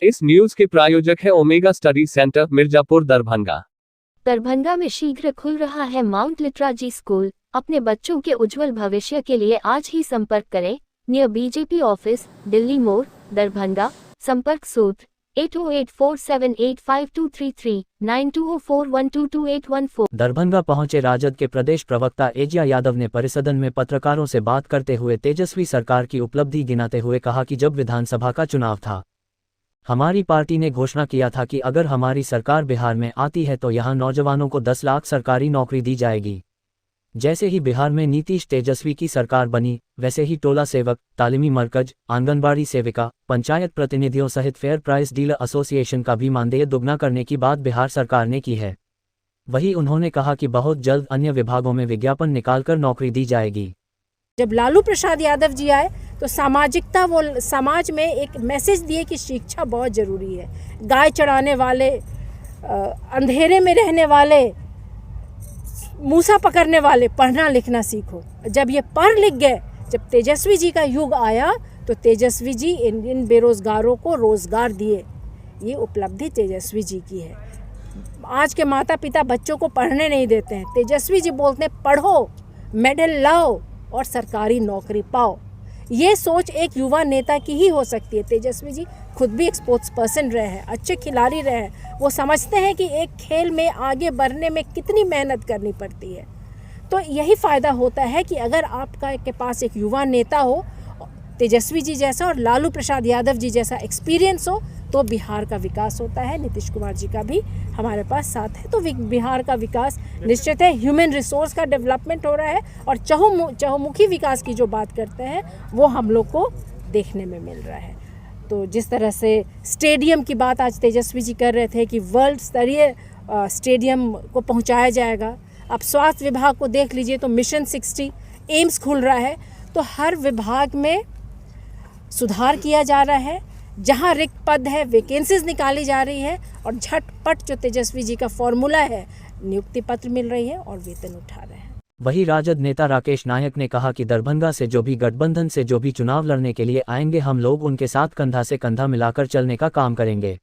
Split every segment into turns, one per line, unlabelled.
इस न्यूज के प्रायोजक है omega study centre, Mirzapur, Darbhanga.
Darbhanga में शीघ्र खुल रहा है माउंट लिटराजी स्कूल। अपने बच्चों के उज्जवल भविष्य के लिए आज ही संपर्क करें। नियर बीजेपी ऑफिस, दिल्ली मोड़, दरभंगा। संपर्क सूत्र 8084785233 9204122814।
दरभंगा पहुंचे राजद के प्रदेश प्रवक्ता एजिया यादव ने परिसदन में पत्रकारों से बात करते हुए तेजस्वी सरकार की उपलब्धि गिनाते हुए कहा कि जब विधानसभा का चुनाव था, हमारी पार्टी ने घोषणा किया था कि अगर हमारी सरकार बिहार में आती है तो यहां नौजवानों को 10 लाख सरकारी नौकरी दी जाएगी। जैसे ही बिहार में नीतीश तेजस्वी की सरकार बनी, वैसे ही टोला सेवक, तालीमी मरकज, आंगनबाड़ी सेविका, पंचायत प्रतिनिधियों सहित फेयर प्राइस डीलर एसोसिएशन का भी मानदेय दोगुना करने की बात बिहार सरकार ने की है। वहीं उन्होंने कहा कि बहुत जल्द अन्य विभागों में विज्ञापन निकालकर नौकरी दी जाएगी।
जब लालू प्रसाद यादव जी आए तो सामाजिकता, वो समाज में एक मैसेज दिए कि शिक्षा बहुत ज़रूरी है। गाय चराने वाले, अंधेरे में रहने वाले, मूसा पकड़ने वाले, पढ़ना लिखना सीखो। जब ये पढ़ लिख गए, जब तेजस्वी जी का युग आया तो तेजस्वी जी इन बेरोज़गारों को रोज़गार दिए। ये उपलब्धि तेजस्वी जी की है। आज के माता पिता बच्चों को पढ़ने नहीं देते हैं। तेजस्वी जी बोलते हैं पढ़ो, मेडल लाओ और सरकारी नौकरी पाओ। ये सोच एक युवा नेता की ही हो सकती है। तेजस्वी जी खुद भी एक स्पोर्ट्स पर्सन रहे हैं, अच्छे खिलाड़ी रहे हैं। वो समझते हैं कि एक खेल में आगे बढ़ने में कितनी मेहनत करनी पड़ती है। तो यही फ़ायदा होता है कि अगर आपका के पास एक युवा नेता हो, तेजस्वी जी जैसा और लालू प्रसाद यादव जी जैसा एक्सपीरियंस हो, तो बिहार का विकास होता है। नीतीश कुमार जी का भी हमारे पास साथ है, तो बिहार का विकास निश्चित है। ह्यूमन रिसोर्स का डेवलपमेंट हो रहा है और चहुमुखी विकास की जो बात करते हैं वो हम लोग को देखने में मिल रहा है। तो जिस तरह से स्टेडियम की बात आज तेजस्वी जी कर रहे थे कि वर्ल्ड स्तरीय स्टेडियम को पहुंचाया जाएगा। अब स्वास्थ्य विभाग को देख लीजिए तो मिशन 60, एम्स खुल रहा है। तो हर विभाग में सुधार किया जा रहा है। जहां रिक्त पद है, वैकेंसीज निकाली जा रही है और झटपट जो तेजस्वी जी का फॉर्मूला है, नियुक्ति पत्र मिल रही है और वेतन उठा रहे हैं।
वहीं राजद नेता राकेश नायक ने कहा कि दरभंगा से जो भी गठबंधन से जो भी चुनाव लड़ने के लिए आएंगे, हम लोग उनके साथ कंधा से कंधा मिलाकर चलने का काम करेंगे।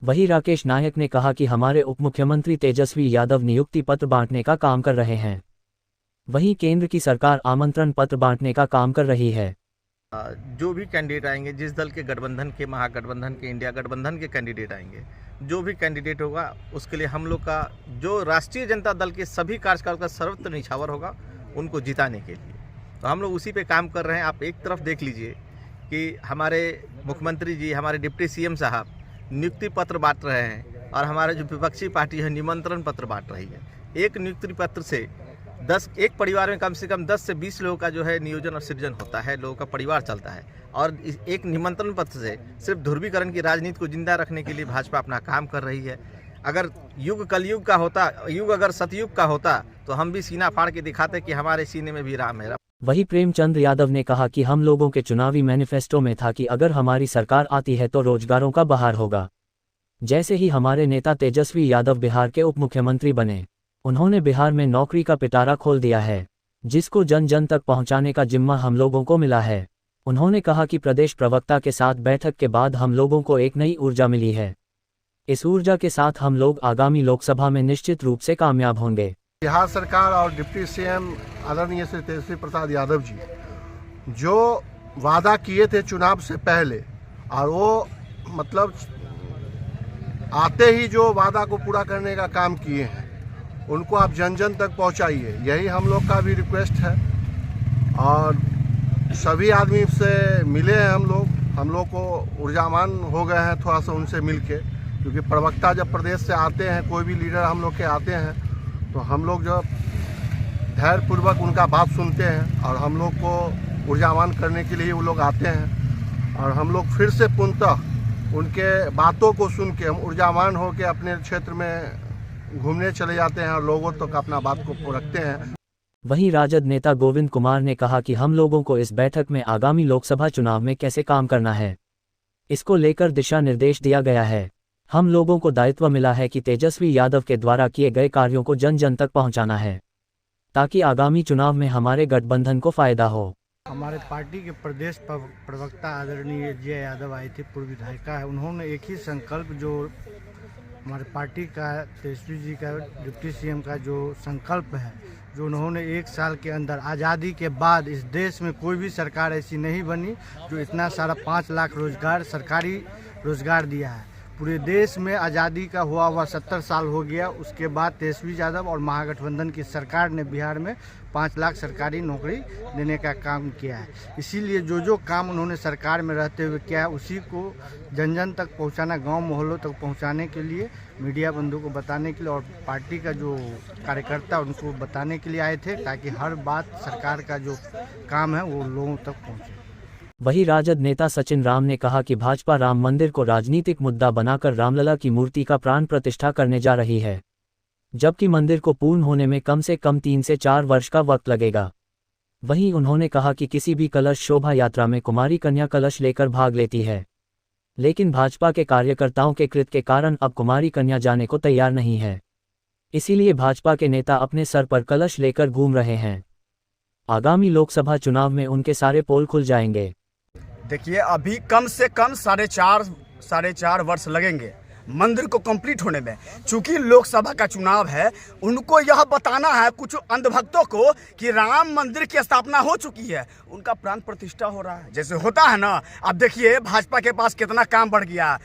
वहीं राकेश नायक ने कहा कि हमारे उप मुख्यमंत्री तेजस्वी यादव नियुक्ति पत्र बांटने का काम कर रहे हैं। वहीं केंद्र की सरकार आमंत्रण पत्र बांटने का काम कर रही है।
जो भी कैंडिडेट आएंगे, जिस दल के गठबंधन के, महागठबंधन के, इंडिया गठबंधन के कैंडिडेट आएंगे, जो भी कैंडिडेट होगा उसके लिए हम लोग का जो राष्ट्रीय जनता दल के सभी कार्यकाल का सर्वत्र निछावर होगा उनको जिताने के लिए। तो हम लोग उसी पे काम कर रहे हैं। आप एक तरफ देख लीजिए कि हमारे मुख्यमंत्री जी, हमारे डिप्टी सीएम साहब नियुक्ति पत्र बांट रहे हैं और हमारे जो विपक्षी पार्टी है निमंत्रण पत्र बांट रही है। एक नियुक्ति पत्र से एक परिवार में कम से कम 10 से 20 लोगों का जो है नियोजन और सृजन होता है, लोगों का परिवार चलता है। और एक निमंत्रण पत्र से सिर्फ ध्रुवीकरण की राजनीति को जिंदा रखने के लिए भाजपा अपना काम कर रही है। अगर युग कलयुग का होता, युग अगर सतयुग का होता तो हम भी सीना फाड़ के दिखाते कि हमारे सीने में भी राम है।
वहीं प्रेमचंद यादव ने कहा कि हम लोगों के चुनावी मैनिफेस्टो में था कि अगर हमारी सरकार आती है तो रोजगारों का बहार होगा। जैसे ही हमारे नेता तेजस्वी यादव बिहार के उप मुख्यमंत्री बने, उन्होंने बिहार में नौकरी का पिटारा खोल दिया है, जिसको जन जन तक पहुंचाने का जिम्मा हम लोगों को मिला है। उन्होंने कहा कि प्रदेश प्रवक्ता के साथ बैठक के बाद हम लोगों को एक नई ऊर्जा मिली है। इस ऊर्जा के साथ हम लोग आगामी लोकसभा में निश्चित रूप से कामयाब होंगे।
बिहार सरकार और डिप्टी सीएम आदरणीय श्री तेजस्वी प्रसाद यादव जी जो वादा किए थे चुनाव से पहले, और वो मतलब आते ही जो वादा को पूरा करने का काम किए हैं, उनको आप जन जन तक पहुंचाइए। यही हम लोग का भी रिक्वेस्ट है। और सभी आदमी से मिले हैं हम लोग को ऊर्जावान हो गए हैं थोड़ा सा उनसे मिलके, क्योंकि प्रवक्ता जब प्रदेश से आते हैं, कोई भी लीडर हम लोग के आते हैं, तो हम लोग जब धैर्यपूर्वक उनका बात सुनते हैं और हम लोग को ऊर्जावान करने के लिए वो लोग आते हैं। और हम लोग फिर से पुनः उनके बातों को सुन के हम ऊर्जावान होकर अपने क्षेत्र में घूमने चले जाते हैं और लोगों तक अपना बात को रखते हैं।
वहीं राजद नेता गोविंद कुमार ने कहा कि हम लोगों को इस बैठक में आगामी लोकसभा चुनाव में कैसे काम करना है, इसको लेकर दिशा निर्देश दिया गया है। हम लोगों को दायित्व मिला है कि तेजस्वी यादव के द्वारा किए गए कार्यों को जन जन तक पहुंचाना है, ताकि आगामी चुनाव में हमारे गठबंधन को फायदा हो।
हमारे पार्टी के प्रदेश प्रवक्ता आदरणीय जे यादव आए थे, पूर्व विधायिका है। उन्होंने एक ही संकल्प जो हमारे पार्टी का, तेजस्वी जी का, डिप्टी सीएम का जो संकल्प है, जो उन्होंने 1 साल के अंदर आज़ादी के बाद इस देश में कोई भी सरकार ऐसी नहीं बनी जो इतना सारा 5 लाख रोजगार, सरकारी रोजगार दिया है। पूरे देश में आज़ादी का हुआ 70 साल हो गया। उसके बाद तेजस्वी यादव और महागठबंधन की सरकार ने बिहार में 5 लाख सरकारी नौकरी देने का काम किया है। इसीलिए जो काम उन्होंने सरकार में रहते हुए किया है, उसी को जन जन तक पहुंचाना, गांव मोहल्लों तक पहुंचाने के लिए, मीडिया बंधुओं को बताने के लिए और पार्टी का जो कार्यकर्ता उनको बताने के लिए आए थे, ताकि हर बात सरकार का जो काम है वो लोगों तक पहुँचे।
वहीं राजद नेता सचिन राम ने कहा कि भाजपा राम मंदिर को राजनीतिक मुद्दा बनाकर रामलला की मूर्ति का प्राण प्रतिष्ठा करने जा रही है, जबकि मंदिर को पूर्ण होने में कम से कम 3 से 4 वर्ष का वक्त लगेगा। वहीं उन्होंने कहा कि किसी भी कलश शोभा यात्रा में कुमारी कन्या कलश लेकर भाग लेती है, लेकिन भाजपा के कार्यकर्ताओं के कृत्य के कारण अब कुमारी कन्या जाने को तैयार नहीं है। इसीलिए भाजपा के नेता अपने सर पर कलश लेकर घूम रहे हैं। आगामी लोकसभा चुनाव में उनके सारे पोल खुल जाएंगे।
देखिए, अभी कम से कम साढ़े चार वर्ष लगेंगे मंदिर को कंप्लीट होने में। चूंकि लोकसभा का चुनाव है, उनको यह बताना है कुछ अंधभक्तों को कि राम मंदिर की स्थापना हो चुकी है, उनका प्राण प्रतिष्ठा हो रहा है, जैसे होता है ना। अब देखिए भाजपा के पास कितना काम बढ़ गया।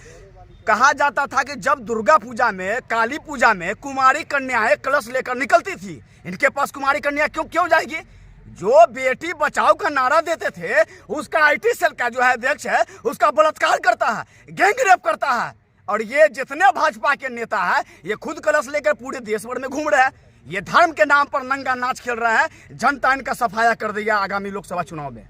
कहा जाता था कि जब दुर्गा पूजा में, काली पूजा में कुमारी कन्याएं कलश लेकर निकलती थी, इनके पास कुमारी कन्या क्यों जाएगी। जो बेटी बचाओ का नारा देते थे, उसका आईटी सेल का जो है अध्यक्ष है, उसका बलात्कार करता है, गैंग रेप करता है। और ये जितने भाजपा के नेता है, ये खुद कलश लेकर पूरे देश भर में घूम रहे हैं। ये धर्म के नाम पर नंगा नाच खेल रहे हैं। जनता इनका सफाया कर दिया आगामी लोकसभा चुनाव में।